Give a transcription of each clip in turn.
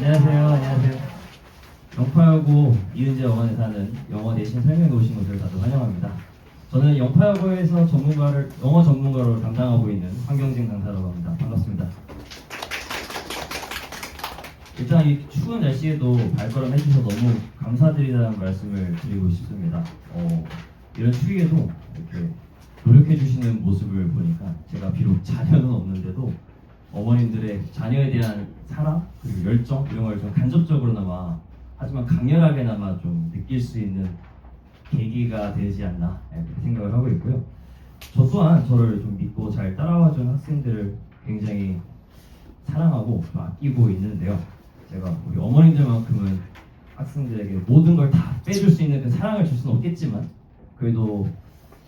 안녕하세요. 안녕하세요. 영파여고 이은재 어원에 사는 영어 내신 설명에 오신 것을 다들 환영합니다. 저는 영파여고에서 영어 전문가로 담당하고 있는 황경진 강사라고 합니다. 반갑습니다. 일단 이 추운 날씨에도 발걸음 해주셔서 너무 감사드리다는 말씀을 드리고 싶습니다. 이런 추위에도 이렇게 노력해 주시는 모습을 보니까 제가 비록 자녀는 없는데도 어머님들의 자녀에 대한 사랑 그리고 열정 이런 걸 좀 간접적으로나마 하지만 강렬하게나마 좀 느낄 수 있는 계기가 되지 않나 이렇게 생각을 하고 있고요. 저 또한 저를 좀 믿고 잘 따라와준 학생들을 굉장히 사랑하고 아끼고 있는데요. 제가 우리 어머님들만큼은 학생들에게 모든 걸 다 빼줄 수 있는 그 사랑을 줄 수는 없겠지만 그래도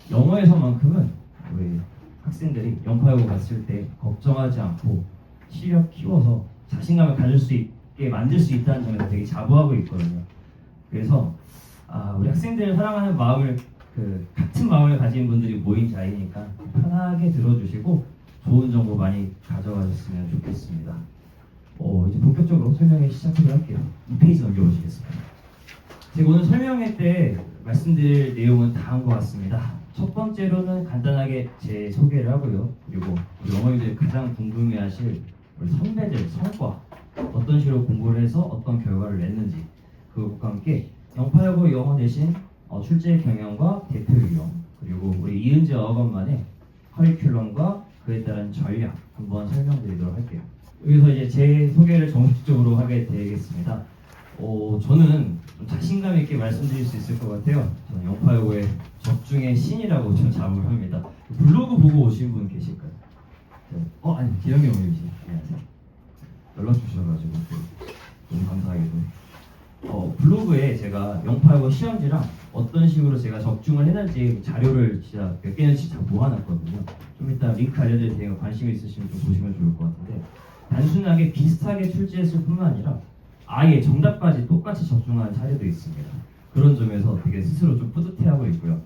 영어에서만큼은 우리 학생들이 영파여고 갔을 때 걱정하지 않고 실력 키워서 자신감을 가질 수 있게 만들 수 있다는 점에서 되게 자부하고 있거든요. 그래서 우리 학생들을 사랑하는 마음을 같은 마음을 가진 분들이 모인 자리니까 편하게 들어주시고 좋은 정보 많이 가져가셨으면 좋겠습니다. 이제 본격적으로 설명회 시작하도록 할게요. 2페이지 넘겨보시겠습니다. 제가 오늘 설명회 때 말씀드릴 내용은 다 한 것 같습니다. 첫 번째로는 간단하게 제 소개를 하고요. 그리고 우리 어머니들이 가장 궁금해하실 우리 선배들 성과 어떤 식으로 공부를 해서 어떤 결과를 냈는지 그것과 함께 영파여고 영어 내신 출제 경영과 대표 유형 그리고 우리 이은재 어학원만의 커리큘럼과 그에 따른 전략 한번 설명드리도록 할게요. 여기서 이제 제 소개를 정식적으로 하게 되겠습니다. 저는 좀 자신감 있게 말씀드릴 수 있을 것 같아요. 저는 영파여고의 적중의 신이라고 저는 자부를 합니다. 블로그 보고 오신 분 계실까요? 아니 기영이 어머님이시죠. 안녕하세요. 연락 주셔가지고 너무 감사하게도 블로그에 제가 영파여고 시험지랑 어떤 식으로 제가 적중을 했는지 자료를 진짜 몇 개는씩 다 모아놨거든요. 좀 이따 링크 알려드릴 테니까 관심 있으시면 좀 보시면 좋을 것 같은데 단순하게 비슷하게 출제했을 뿐만 아니라 아예 정답까지 똑같이 적중한 사례도 있습니다. 그런 점에서 되게 스스로 좀 뿌듯해하고 있고요.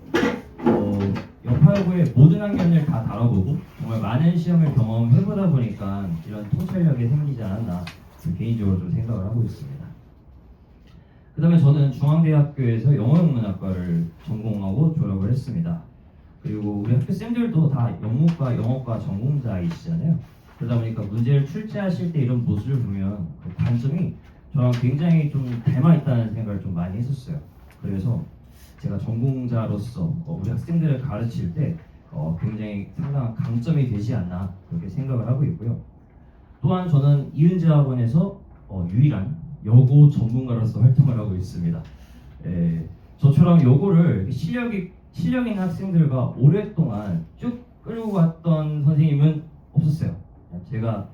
영파여고의 모든 학년을 다 다뤄보고 정말 많은 시험을 경험해보다 보니까 이런 통찰력이 생기지 않았나 개인적으로 좀 생각을 하고 있습니다. 그 다음에 저는 중앙대학교에서 영어영문학과를 전공하고 졸업을 했습니다. 그리고 우리 학교 쌤들도 다 영문과 영어과 전공자이시잖아요. 그러다 보니까 문제를 출제하실 때 이런 모습을 보면 그 관점이 저랑 굉장히 좀 닮아있다는 생각을 좀 많이 했었어요. 그래서 제가 전공자로서 우리 학생들을 가르칠 때 굉장히 상당한 강점이 되지 않나 그렇게 생각을 하고 있고요. 또한 저는 이은재 학원에서 유일한 여고 전문가로서 활동을 하고 있습니다. 저처럼 여고를 실력 있는 학생들과 오랫동안 쭉 끌고 갔던 선생님은 없었어요. 제가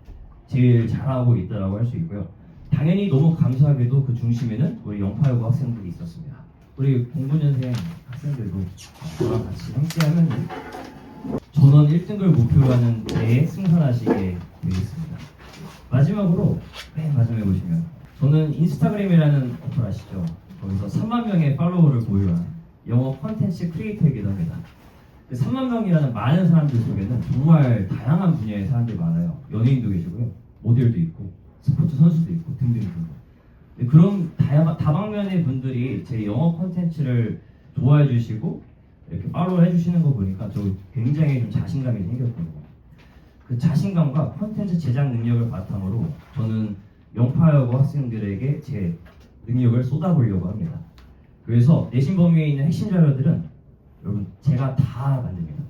제일 잘하고 있다고 할 수 있고요. 당연히 너무 감사하게도 그 중심에는 우리 영파여고 학생들이 있었습니다. 우리 공부년생 학생들도 저랑 같이 함께하면 전원 1등을 목표로 하는 대에 승선하시게 되겠습니다. 마지막으로 맨 마지막에 보시면 저는 인스타그램이라는 어플 아시죠? 거기서 3만 명의 팔로워를 보유한 영어 콘텐츠 크리에이터이기도 합니다. 3만 명이라는 많은 사람들 속에는 정말 다양한 분야의 사람들이 많아요. 연예인도 계시고요, 모델도 있고, 스포츠 선수도 있고 등등등. 그런 다방면의 분들이 제 영어 콘텐츠를 좋아해 주시고 이렇게 팔로우 해주시는 거 보니까 저 굉장히 좀 자신감이 생겼거든요. 그 자신감과 콘텐츠 제작 능력을 바탕으로 저는 영파여고 학생들에게 제 능력을 쏟아보려고 합니다. 그래서 내신 범위에 있는 핵심 자료들은 여러분 제가 다 만듭니다.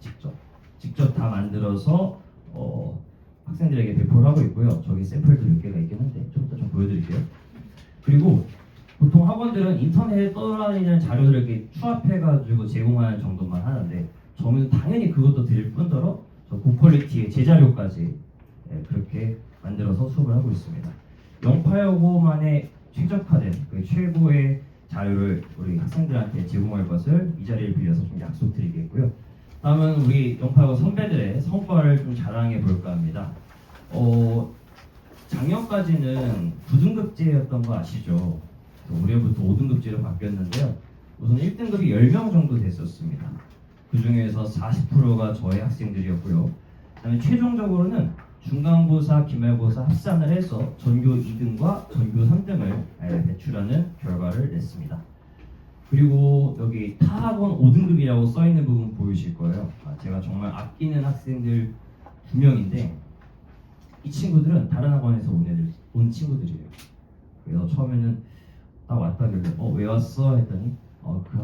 직접 다 만들어서 학생들에게 배포를 하고 있고요. 저기 샘플도 몇 개가 있긴 한데 좀 이따 좀 보여드릴게요. 그리고 보통 학원들은 인터넷에 떠다니는 자료들을 이렇게 추합해가지고 제공하는 정도만 하는데 저는 당연히 그것도 드릴 뿐더러 저 고퀄리티의 제자료까지 그렇게 만들어서 수업을 하고 있습니다. 영파여고만의 최적화된 그 최고의 자료를 우리 학생들한테 제공할 것을 이 자리를 빌려서 좀 약속드리겠고요. 다음은 우리 영파여고 선배들의 성과를 좀 자랑해 볼까 합니다. 작년까지는 9등급제였던 거 아시죠? 올해부터 5등급제로 바뀌었는데요. 우선 1등급이 10명 정도 됐었습니다. 그 중에서 40%가 저의 학생들이었고요. 그다음에 최종적으로는 중간고사, 기말고사 합산을 해서 전교 2등과 전교 3등을 배출하는 결과를 냈습니다. 그리고 여기 타학원 5등급이라고 써있는 부분 보이실 거예요. 제가 정말 아끼는 학생들 2명인데 이 친구들은 다른 학원에서 온 친구들이에요. 그래서 처음에는 딱 왔다길래 왜 왔어? 했더니 그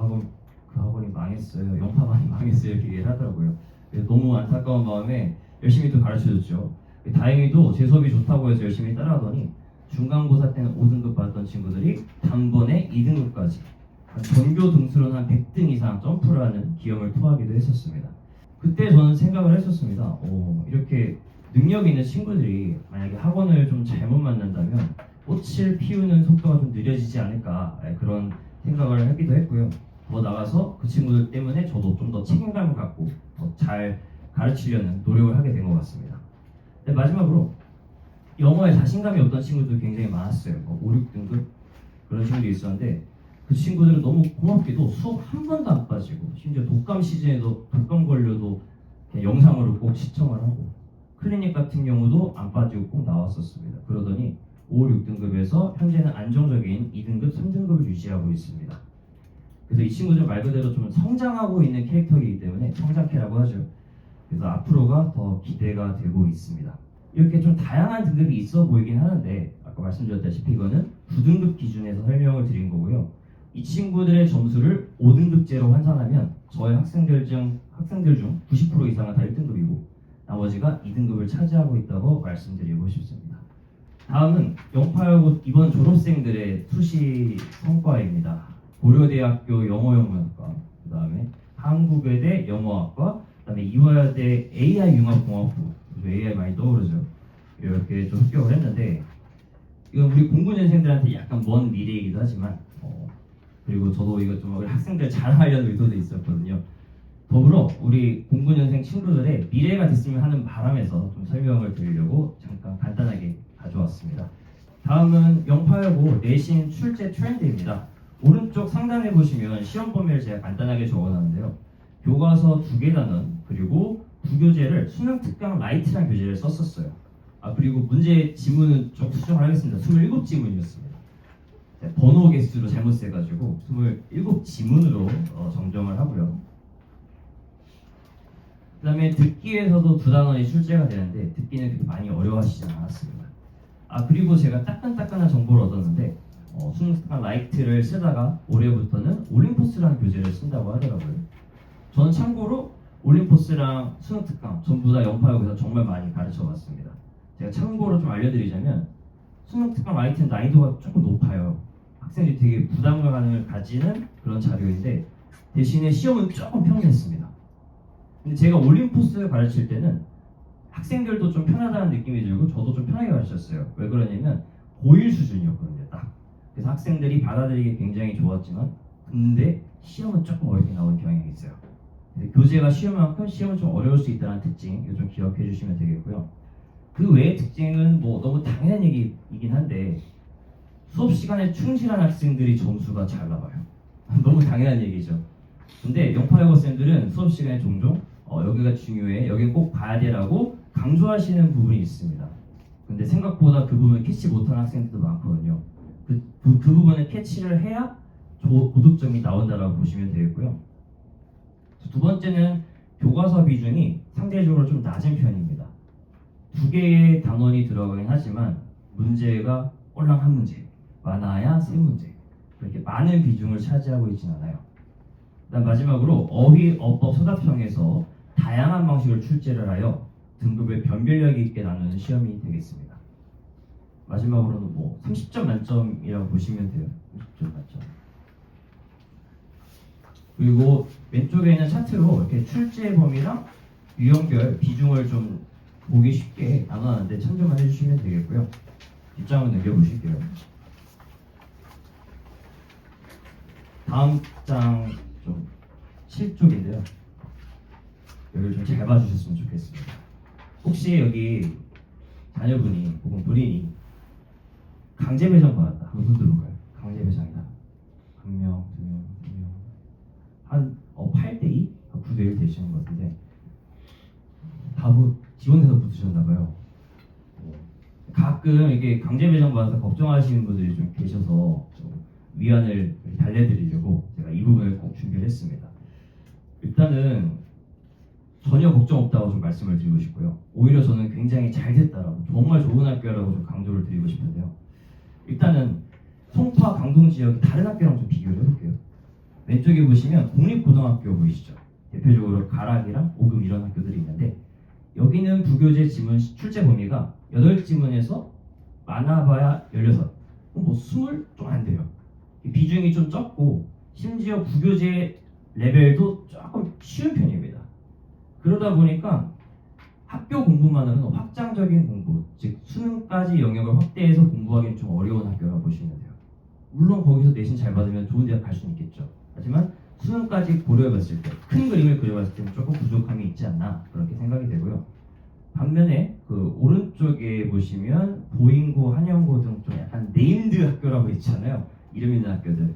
학원이 망했어요. 영파반이 망했어요. 이렇게 얘기를 하더라고요. 그래서 너무 안타까운 마음에 열심히 또 가르쳐줬죠. 다행히도 제 수업이 좋다고 해서 열심히 따라하더니 중간고사 때는 5등급 받았던 친구들이 단번에 2등급까지 전교 등수로는 한 100등 이상 점프를 하는 기염을 토하기도 했었습니다. 그때 저는 생각을 했었습니다. 이렇게 능력 있는 친구들이 만약에 학원을 좀 잘못 만난다면 꽃을 피우는 속도가 좀 느려지지 않을까 그런 생각을 하기도 했고요. 더 나가서 그 친구들 때문에 저도 좀 더 책임감을 갖고 더 잘 가르치려는 노력을 하게 된 것 같습니다. 마지막으로 영어에 자신감이 없던 친구도 굉장히 많았어요. 5, 6등급 그런 친구도 있었는데 그 친구들은 너무 고맙게도 수업 한 번도 안 빠지고 심지어 독감 시즌에도 독감 걸려도 영상으로 꼭 시청을 하고 클리닉 같은 경우도 안 빠지고 꼭 나왔었습니다. 그러더니 5, 6등급에서 현재는 안정적인 2등급, 3등급을 유지하고 있습니다. 그래서 이 친구들 말 그대로 좀 성장하고 있는 캐릭터이기 때문에 성장캐라고 하죠. 그래서 앞으로가 더 기대가 되고 있습니다. 이렇게 좀 다양한 등급이 있어 보이긴 하는데 아까 말씀드렸다시피 이거는 9등급 기준에서 설명을 드린 거고요. 이 친구들의 점수를 5등급제로 환산하면 저의 학생들 중 90% 이상은 다 1등급이고 나머지가 2등급을 차지하고 있다고 말씀드리고 싶습니다. 다음은 영파여고 이번 졸업생들의 수시 성과입니다. 고려대학교 영어영문학과, 그 다음에 한국외대 영어학과, 그 다음에 이화여대 AI융합공학부, AI 많이 떠오르죠. 이렇게 좀 합격을 했는데 이건 우리 공군년생들한테 약간 먼 미래이기도 하지만 그리고 저도 이거 좀 우리 학생들 자랑하려는 의도도 있었거든요. 더불어 우리 공군년생 친구들의 미래가 됐으면 하는 바람에서 좀 설명을 드리려고 잠깐 간단하게 가져왔습니다. 다음은 영파여고 내신 출제 트렌드입니다. 오른쪽 상단에 보시면 시험 범위를 제가 간단하게 적어놨는데요. 교과서 2개 단원 그리고 부교재를 수능 특강 라이트란 교재를 썼었어요. 그리고 문제 지문은 좀 수정을 하겠습니다. 27지문이었습니다. 번호 개수로 잘못 세가지고 27지문으로 정정을 하고요. 그 다음에 듣기에서도 2단원이 출제가 되는데 듣기는 그렇게 많이 어려워하시지 않았습니다. 그리고 제가 따끈따끈한 정보를 얻었는데 수능 특강 라이트를 쓰다가 올해부터는 올림포스라는 교재를 쓴다고 하더라고요. 저는 참고로 올림포스랑 수능 특강 전부 다 영파여고에서 정말 많이 가르쳐봤습니다. 제가 참고로 좀 알려드리자면 수능 특강 라이트는 난이도가 조금 높아요. 학생들이 되게 부담감을 가지는 그런 자료인데 대신에 시험은 조금 평이했습니다. 근데 제가 올림포스를 가르칠 때는 학생들도 좀 편하다는 느낌이 들고 저도 좀 편하게 가르쳤어요. 왜 그러냐면 고1 수준이었거든요. 딱. 그래서 학생들이 받아들이기 굉장히 좋았지만 근데 시험은 조금 어렵게 나오는 경향이 있어요. 교재가 쉬운만큼 시험은 좀 어려울 수 있다는 특징 이거 좀 기억해 주시면 되겠고요. 그 외의 특징은 뭐 너무 당연한 얘기이긴 한데 수업 시간에 충실한 학생들이 점수가 잘 나와요. 너무 당연한 얘기죠. 근데 영파여고 쌤들은 수업 시간에 종종 여기가 중요해, 여기 꼭 봐야 돼라고 강조하시는 부분이 있습니다. 근데 생각보다 그 부분을 캐치 못하는 학생들도 많거든요. 그 부분을 캐치를 해야 고득점이 나온다라고 보시면 되겠고요. 두 번째는 교과서 비중이 상대적으로 좀 낮은 편입니다. 2개의 단원이 들어가긴 하지만 문제가 꼴랑 1문제, 많아야 3문제 그렇게 많은 비중을 차지하고 있진 않아요. 그다음 마지막으로 어휘, 어법, 서답형에서 다양한 방식을 출제를 하여 등급을 변별력 있게 나누는 시험이 되겠습니다. 마지막으로는 30점 만점이라고 보시면 돼요. 30점 만점. 그리고 왼쪽에 있는 차트로 이렇게 출제 범위랑 유형별 비중을 좀 보기 쉽게 나눠놨는데 참조만 해주시면 되겠고요. 뒷장을 넘겨보실게요. 다음 장 좀 7쪽인데요. 여기를 좀 잘 봐주셨으면 좋겠습니다. 혹시 여기 자녀분이 혹은 본인이 강제 배정 받았다. 한번 손 들어볼까요? 강제 배정이다. 1명, 2명, 3명 한 8대2? 9대1 되시는 것 같은데 다 지원해서 붙으셨나봐요. 가끔 이게 강제 배정 받아서 걱정하시는 분들이 좀 계셔서 좀 위안을 달래드리려고 제가 이 부분을 꼭 준비를 했습니다. 일단은 전혀 걱정 없다고 좀 말씀을 드리고 싶고요. 오히려 저는 굉장히 잘 됐다라고, 정말 좋은 학교라고 좀 강조를 드리고 싶은데요. 일단은 송파 강동 지역 다른 학교랑 좀 비교를 해볼게요. 왼쪽에 보시면 공립고등학교 보이시죠? 대표적으로 가락이랑 오금 이런 학교들이 있는데, 여기는 부교재 지문 출제 범위가 8지문에서 많아봐야 16, 뭐 20 좀 안 돼요. 비중이 좀 적고 심지어 부교재 레벨도 조금 쉬운 편입니다. 그러다 보니까 학교 공부만으로는 확장적인 공부, 즉 수능까지 영역을 확대해서 공부하기는 좀 어려운 학교라고 보시면 돼요. 물론 거기서 내신 잘 받으면 좋은 대학 갈 수는 있겠죠. 하지만 수능까지 고려해봤을 때, 큰 그림을 그려봤을 때는 조금 부족함이 있지 않나 그렇게 생각이 되고요. 반면에 그 오른쪽에 보시면 보인고, 한영고 등 좀 약간 네임드 학교라고 있잖아요. 이름 있는 학교들.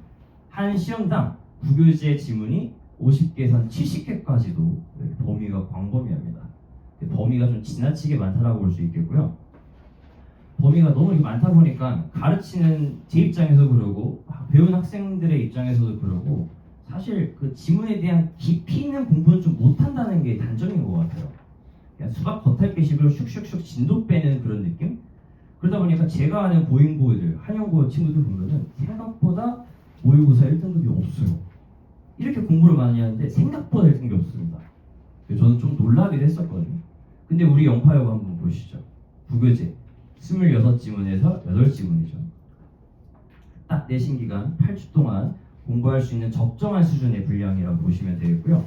한 시험당 부교재 지문이 50개에서 70개까지도 범위가 광범위합니다. 범위가 좀 지나치게 많다라고 볼 수 있겠고요. 범위가 너무 많다 보니까 가르치는 제 입장에서 그러고 배운 학생들의 입장에서도 그러고 사실 그 지문에 대한 깊이 있는 공부는 좀 못한다는 게 단점인 것 같아요. 그냥 수학 겉핥기식으로 슉슉슉 진도 빼는 그런 느낌? 그러다 보니까 제가 아는 고인고들, 한영고 친구들 보면은 생각보다 모의고사 1등급이 없어요. 이렇게 공부를 많이 하는데 생각보다 1등급이 없습니다. 저는 좀 놀라기도 했었거든요. 근데 우리 영파여고 한번 보시죠. 부교재 26지문에서 8지문이죠. 딱 내신 기간 8주 동안 공부할 수 있는 적정한 수준의 분량이라고 보시면 되겠고요.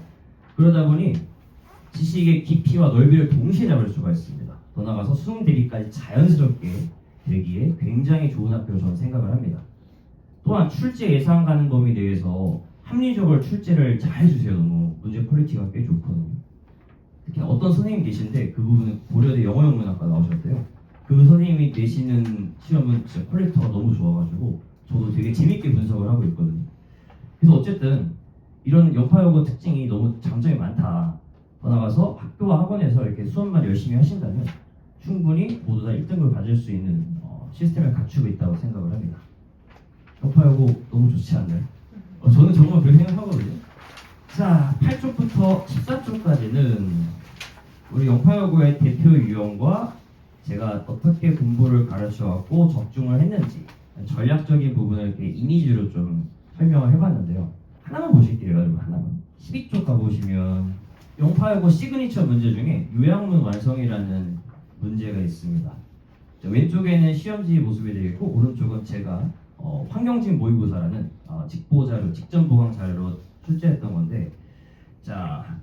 그러다 보니 지식의 깊이와 넓이를 동시에 잡을 수가 있습니다. 더 나아가서 수능 대비까지 자연스럽게 되기에 굉장히 좋은 학교로 저는 생각을 합니다. 또한 출제 예상 가는 범위 내에서 합리적으로 출제를 잘 해주세요. 너무 문제 퀄리티가 꽤 좋거든요. 특히 어떤 선생님 계신데 그 부분은 고려대 영어영문학과 나오셨대요. 그 선생님이 내시는 시험은 진짜 퀄리티가 너무 좋아가지고 저도 되게 재밌게 분석을 하고 있거든요. 그래서 어쨌든 이런 영파여고 특징이 너무 장점이 많다. 더 나가서 학교와 학원에서 이렇게 수업만 열심히 하신다면 충분히 모두 다 1등급을 받을 수 있는 시스템을 갖추고 있다고 생각을 합니다. 영파여고 너무 좋지 않나요? 저는 정말 그렇게 생각하거든요. 자, 8쪽부터 14쪽까지는 우리 영파여고의 대표 유형과 제가 어떻게 공부를 가르쳐왔고 적중을 했는지 전략적인 부분을 이렇게 이미지로 좀 설명을 해봤는데요. 하나만 보실게요, 여러분. 하나만. 12쪽 가보시면 영파여고 시그니처 문제 중에 요약문 완성이라는 문제가 있습니다. 왼쪽에는 시험지 모습이 되겠고 오른쪽은 제가 환경직 모의고사라는 직보자료, 직전 보강 자료로 출제했던 건데, 자,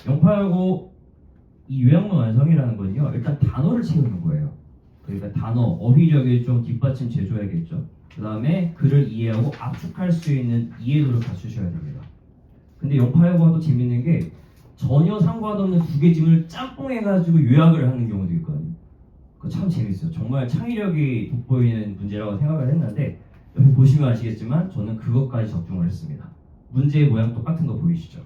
영파여고 이 요약문 완성이라는 건요, 일단 단어를 채우는 거예요. 그러니까 단어, 어휘력을 좀 뒷받침 해줘야겠죠. 그 다음에 글을 이해하고 압축할 수 있는 이해도를 갖추셔야 됩니다. 근데 영파여고가 또 재밌는 게 전혀 상관없는 두 개 지문을 짬뽕해가지고 요약을 하는 경우도 있거든요. 그거 참 재밌어요. 정말 창의력이 돋보이는 문제라고 생각을 했는데 여기 보시면 아시겠지만 저는 그것까지 적중을 했습니다. 문제의 모양 똑같은 거 보이시죠?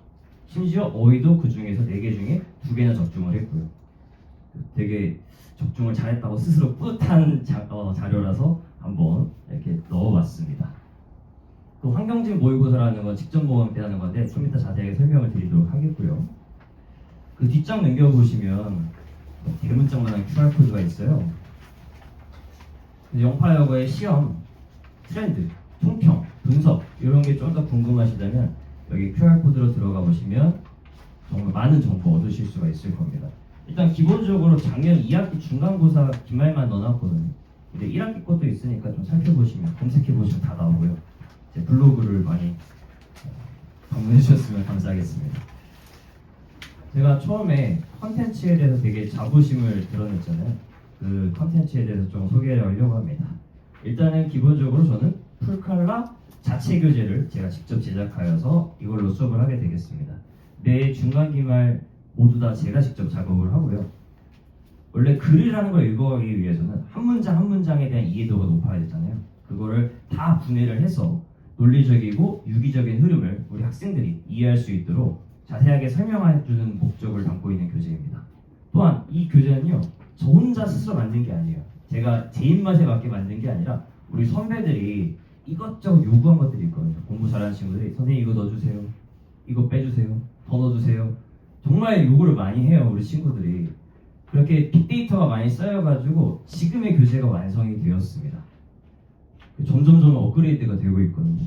심지어 어휘도 그 중에서 4개 중에 2개나 적중을 했고요. 되게 적중을 잘했다고 스스로 뿌듯한 자료라서 한번 이렇게 넣어봤습니다. 또 환경직 모의고사라는 건 직전 모의고사 때 하는 건데 좀 이따 자세하게 설명을 드리도록 하겠고요. 그 뒷장 넘겨보시면 대문짝만한 QR코드가 있어요. 영파여고의 시험, 트렌드, 총평, 분석 이런 게 좀 더 궁금하시다면 여기 QR코드로 들어가 보시면 정말 많은 정보 얻으실 수가 있을 겁니다. 일단 기본적으로 작년 2학기 중간고사 기말만 넣어놨거든요. 근데 1학기 것도 있으니까 좀 살펴보시면, 검색해보시면 다 나오고요. 제 블로그를 많이 방문해 주셨으면 감사하겠습니다. 제가 처음에 컨텐츠에 대해서 되게 자부심을 드러냈잖아요. 그 컨텐츠에 대해서 좀 소개를 하려고 합니다. 일단은 기본적으로 저는 풀칼라 자체 교재를 제가 직접 제작하여서 이걸로 수업을 하게 되겠습니다. 매 중간 기말 모두 다 제가 직접 작업을 하고요. 원래 글이라는 걸 읽어가기 위해서는 한 문장 한 문장에 대한 이해도가 높아야 되잖아요. 그거를 다 분해를 해서 논리적이고 유기적인 흐름을 우리 학생들이 이해할 수 있도록 자세하게 설명해주는 목적을 담고 있는 교재입니다. 또한 이 교재는요, 저 혼자 스스로 만든 게 아니에요. 제가 제 입맛에 맞게 만든 게 아니라 우리 선배들이 이것저것 요구한 것들이 있거든요. 공부 잘하는 친구들이 선생님 이거 넣어주세요, 이거 빼주세요, 더 넣어주세요. 정말 요구를 많이 해요, 우리 친구들이. 그렇게 빅데이터가 많이 쌓여가지고 지금의 교재가 완성이 되었습니다. 점점점 업그레이드가 되고 있거든요.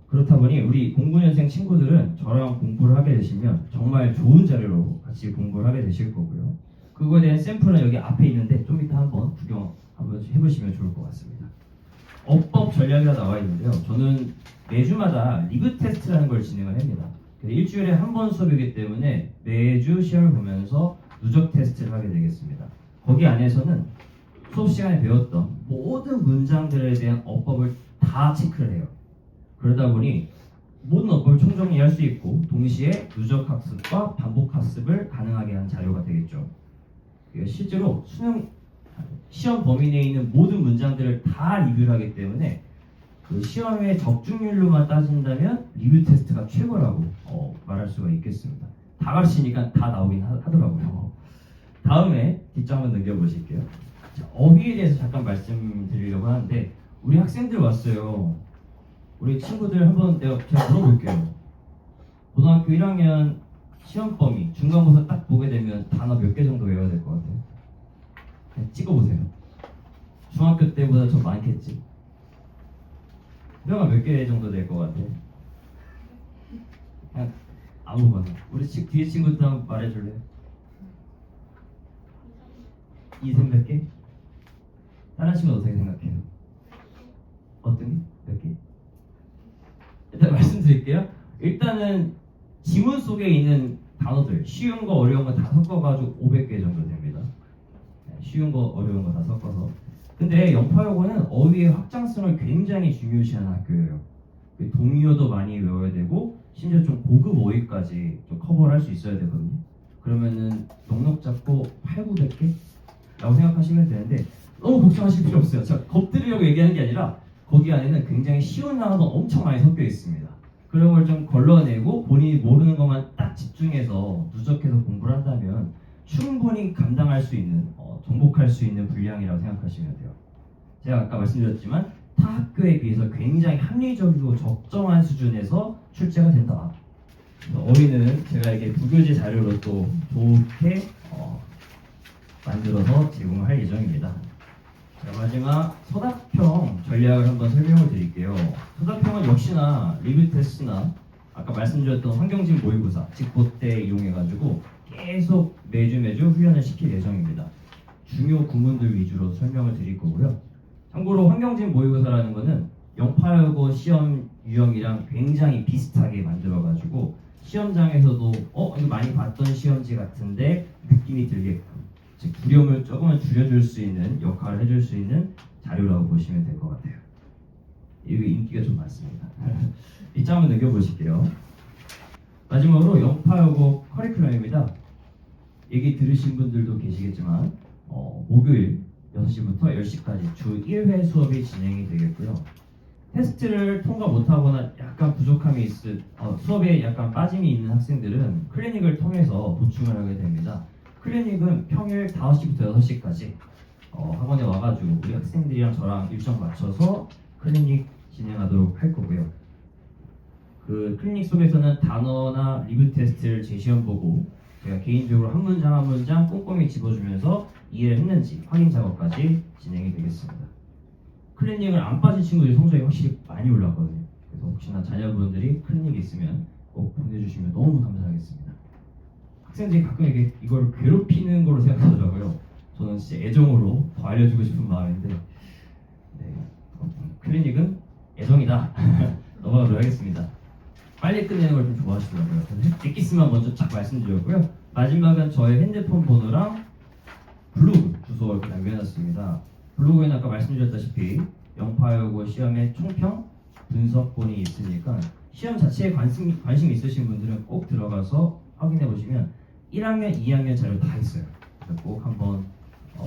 그렇다 보니 우리 09년생 친구들은 저랑 공부를 하게 되시면 정말 좋은 자료로 같이 공부를 하게 되실 거고요. 그거에 대한 샘플은 여기 앞에 있는데 좀 이따 한번 구경 한번 해보시면 좋을 것 같습니다. 어법 전략이라 나와 있는데요. 저는 매주마다 리그 테스트라는 걸 진행을 합니다. 일주일에 한 번 수업이기 때문에 매주 시험을 보면서 누적 테스트를 하게 되겠습니다. 거기 안에서는 수업 시간에 배웠던 모든 문장들에 대한 어법을 다 체크를 해요. 그러다 보니 모든 어법을 총정리할 수 있고 동시에 누적 학습과 반복 학습을 가능하게 한 자료가 되겠죠. 실제로 수능 시험 범위 내에 있는 모든 문장들을 다 리뷰를 하기 때문에 그 시험의 적중률로만 따진다면 리뷰 테스트가 최고라고 말할 수가 있겠습니다. 다 가르치니까 다 나오긴 하더라고요. 다음에 뒷장 한번 넘겨보실게요. 자, 어휘에 대해서 잠깐 말씀드리려고 하는데 우리 학생들 왔어요. 우리 친구들 한번 제가 물어볼게요. 고등학교 1학년 시험 범위 중간고사 딱 보게 되면 단어 몇 개 정도 외워야 될 것 같아요? 그냥 찍어보세요. 중학교 때보다 좀 많겠지? 형아 몇 개 정도 될 것 같아? 그냥 아무거나. 우리 뒤에 친구들 한번 말해줄래요? 2, 300개? 다른 친구는 어떻게 생각해요? 어떤 게? 몇 개? 일단 말씀드릴게요. 일단은 지문 속에 있는 단어들 쉬운 거 어려운 거 다 섞어가지고 500개 정도 됩니다. 쉬운 거 어려운 거 다 섞어서. 근데 영파여고는 어휘의 확장성을 굉장히 중요시하는 학교예요. 동의어도 많이 외워야 되고 심지어 좀 고급 어휘까지 좀 커버를 할 수 있어야 되거든요. 그러면은 넉넉 잡고 800~900개? 라고 생각하시면 되는데 너무 걱정하실 필요 없어요. 제가 겁드리려고 얘기하는 게 아니라 거기 안에는 굉장히 쉬운 단어도 엄청 많이 섞여 있습니다. 그런 걸 좀 걸러내고 본인이 모르는 것만 딱 집중해서 누적해서 공부를 한다면 충분히 감당할 수 있는, 정복할 수 있는 분량이라고 생각하시면 돼요. 제가 아까 말씀드렸지만 타 학교에 비해서 굉장히 합리적이고 적정한 수준에서 출제가 된다. 어휘는 제가 이게 부교재 자료로 또 좋게 만들어서 제공할 예정입니다. 자, 마지막 서답형 전략을 한번 설명을 드릴게요. 서답형은 역시나 리뷰 테스트나 아까 말씀드렸던 환경진 모의고사, 직보때 이용해가지고 계속 매주 훈련을 시킬 예정입니다. 중요 구문들 위주로 설명을 드릴 거고요. 참고로 환경진 모의고사라는 거는 영파여고 시험 유형이랑 굉장히 비슷하게 만들어가지고 시험장에서도 이거 많이 봤던 시험지 같은데 느낌이 들게끔 즉 두려움을 조금은 줄여줄 수 있는 역할을 해줄 수 있는 자료라고 보시면 될 것 같아요. 이게 인기가 좀 많습니다. 이 장 한번 넘겨보실게요. 마지막으로 영파여고 커리큘럼입니다. 얘기 들으신 분들도 계시겠지만 목요일 6시부터 10시까지 주 1회 수업이 진행이 되겠고요. 테스트를 통과 못하거나 약간 부족함이 수업에 약간 빠짐이 있는 학생들은 클리닉을 통해서 보충을 하게 됩니다. 클리닉은 평일 5시부터 6시까지 학원에 와가지고 우리 학생들이랑 저랑 일정 맞춰서 클리닉 진행하도록 할 거고요. 그 클리닉 속에서는 단어나 리뷰 테스트를 제 시험 보고 제가 개인적으로 한 문장 한 문장 꼼꼼히 집어주면서 이해를 했는지 확인 작업까지 진행이 되겠습니다. 클리닉을 안 빠진 친구들이 성적이 확실히 많이 올랐거든요. 그래서 혹시나 자녀분들이 클리닉이 있으면 꼭 보내주시면 너무 감사하겠습니다. 학생들이 가끔 이걸 괴롭히는 걸로 생각하더라고요. 저는 진짜 애정으로 더 알려주고 싶은 마음인데 클리닉은 애정이다. 넘어가도록 하겠습니다. 빨리 끝내는 걸 좀 좋아하시더라고요. 엑기스만 먼저 쫙 말씀드렸고요. 마지막은 저의 핸드폰 번호랑 블로그 주소 이렇게 남겨놨습니다. 블로그에는 아까 말씀드렸다시피 영파여고 시험의 총평 분석본이 있으니까 시험 자체에 관심 있으신 분들은 꼭 들어가서 확인해 보시면 1학년, 2학년 자료 다 있어요. 꼭 한번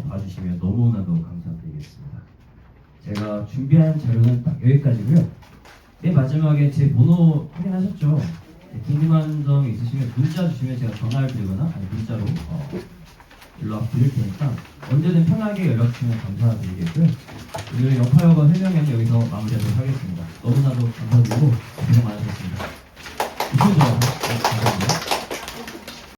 봐주시면 너무나도 감사드리겠습니다. 제가 준비한 자료는 딱 여기까지고요. 맨 마지막에 제 번호 확인하셨죠? 궁금한 점 있으시면 문자 주시면 제가 전화를 드리거나 아니 문자로 연락 드릴 테니까 언제든 편하게 연락 주시면 감사드리겠고요. 오늘 영파여가 설명회는 여기서 마무리하도록 하겠습니다. 너무나도 감사드리고 고생 많으셨습니다. 이쪽으로 감사합니다.